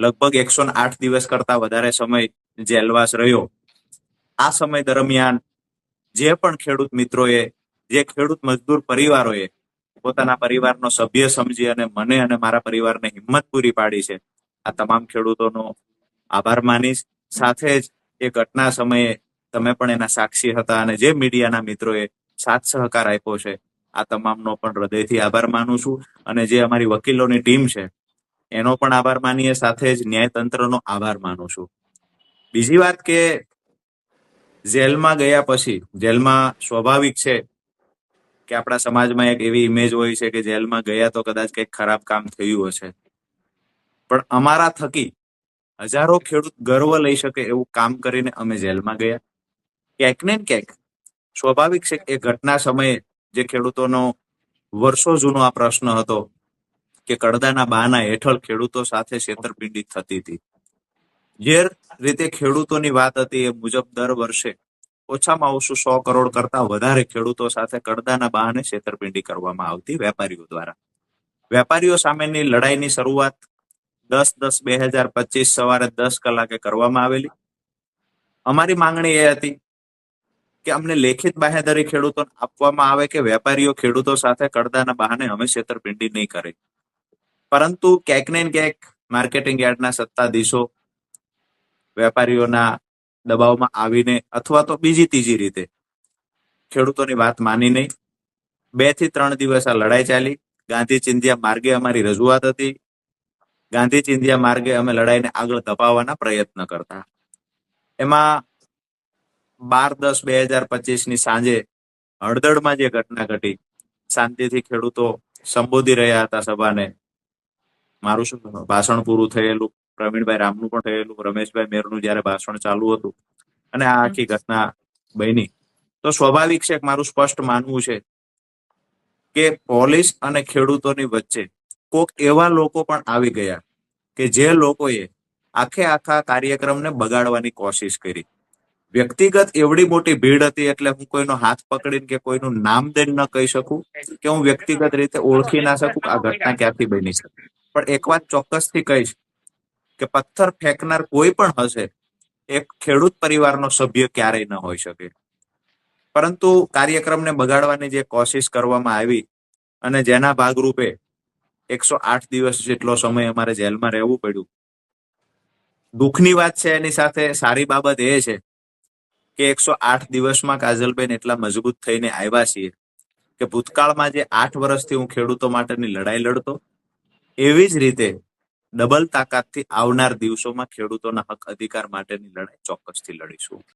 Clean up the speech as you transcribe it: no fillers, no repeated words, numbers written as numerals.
લગભગ 108 દિવસ કરતા વધારે સમય જેલવાસ રહ્યો. આ સમય દરમિયાન જે પણ ખેડૂત મિત્રોએ, જે ખેડૂત મજદૂર પરિવારોએ પોતાના પરિવારનો સભ્ય સમજી અને મને અને મારા પરિવારને હિંમત પૂરી પાડી છે, આ તમામ ખેડૂતોનો આભાર માનીશ. સાથે જ એ ઘટના સમયે તમે પણ એના સાક્ષી હતા અને જે મીડિયાના મિત્રોએ સાથ સહકાર આપ્યો છે, આ તમામનો પણ હૃદયથી આભાર માનું છું. અને જે અમારી વકીલોની ટીમ છે એનો પણ આભાર માનીએ, સાથે જ ન્યાયતંત્રનો આભાર માનું છું. બીજી વાત કે જેલમાં ગયા પછી, જેલમાં સ્વાભાવિક છે કે આપણા સમાજમાં એક એવી ઇમેજ હોય છે કે જેલમાં ગયા તો કદાચ કંઈક ખરાબ કામ થયું હશે, પણ અમારા થકી હજારો ખેડૂત ગર્વ લઈ શકે એવું કામ કરીને અમે જેલમાં ગયા. ક્યાંક ને ક્યાંક સ્વાભાવિક છે એ ઘટના સમયે જે ખેડૂતોનો વર્ષો જૂનો આ પ્રશ્ન હતો કે કડદાના બહાના હેઠળ ખેડૂતો સાથે છેતરપિંડી થતી હતી. જે રીતે ખેડૂતોની વાત હતી એ મુજબ દર વર્ષે ઓછામાં ઓછું 100 કરોડ કરતા વધારે ખેડૂતો સાથે કડદાના બહાને છેતરપિંડી કરવામાં આવતી વેપારીઓ દ્વારા. વેપારીઓ સામેની લડાઈની શરૂઆત 10/10/2025 સવારે 10 કલાકે કરવામાં આવેલી. અમારી માંગણી એ હતી કે અમને લેખિત બાહેધરી ખેડૂતોને આપવામાં આવે કે વેપારીઓ ખેડૂતો સાથે કડદાના બહાને અમે છેતરપિંડી નહીં કરે. પરંતુ ક્યાંક ને ક્યાંક માર્કેટિંગ યાર્ડના સત્તાધીશો વેપારીઓના દબાવમાં આવીને અથવા તો બીજી ત્રીજી રીતે ખેડૂતોની વાત માની નહીં. 2 થી 3 દિવસ આ લડાઈ ચાલી. ગાંધી ચિંધ્યા માર્ગે અમારી રજૂઆત હતી. ગાંધી ચિંધ્યા માર્ગે અમે લડાઈને આગળ ધપાવવાના પ્રયત્ન કરતા. એમાં 12/10/2025 ની સાંજે હળદળમાં જે ઘટના ઘટી, શાંતિથી ખેડૂતો સંબોધી રહ્યા હતા સભાને. મારું શું ભાષણ પૂરું થયેલું, પ્રવીણભાઈ રામનું પણ થયેલું, રમેશભાઈ મેરનું જયારે ભાષણ ચાલુ હતું અને આ આખી ઘટના બની, તો સ્વાભાવિક છે મારું સ્પષ્ટ માનવું છે કે પોલીસ અને ખેડૂતોની વચ્ચે કોક એવા લોકો પણ આવી ગયા કે જે લોકોએ આખા કાર્યક્રમને બગાડવાની કોશિશ કરી. વ્યક્તિગત એવડી મોટી ભીડ હતી એટલે હું કોઈનો હાથ પકડીને કે કોઈનું નામ દઈને ન કહી શકું કે હું વ્યક્તિગત રીતે ઓળખી ના શકું આ ઘટના ક્યાંથી બની શકે. પણ એક વાત ચોક્કસથી કહીશ કે પથ્થર ફેંકનાર કોઈ પણ હશે એક ખેડૂત પરિવારનો સભ્ય ક્યારેય ન હોઈ શકે. પરંતુ કાર્યક્રમને બગાડવાની જે કોશિશ કરવામાં આવી અને જેના ભાગરૂપે 108 દિવસ જેટલો સમય અમારે જેલમાં રહેવું પડ્યું. દુઃખની વાત છે એની સાથે સારી બાબત એ છે કે 108 દિવસમાં કાજલબેન એટલા મજબૂત થઈને આવ્યા છીએ કે ભૂતકાળમાં જે 8 વર્ષથી હું ખેડૂતો માટેની લડાઈ લડતો, એવી જ રીતે ડબલ તાકાતથી આવનાર દિવસોમાં ખેડૂતોના હક અધિકાર માટેની લડાઈ ચોક્કસથી લડીશું.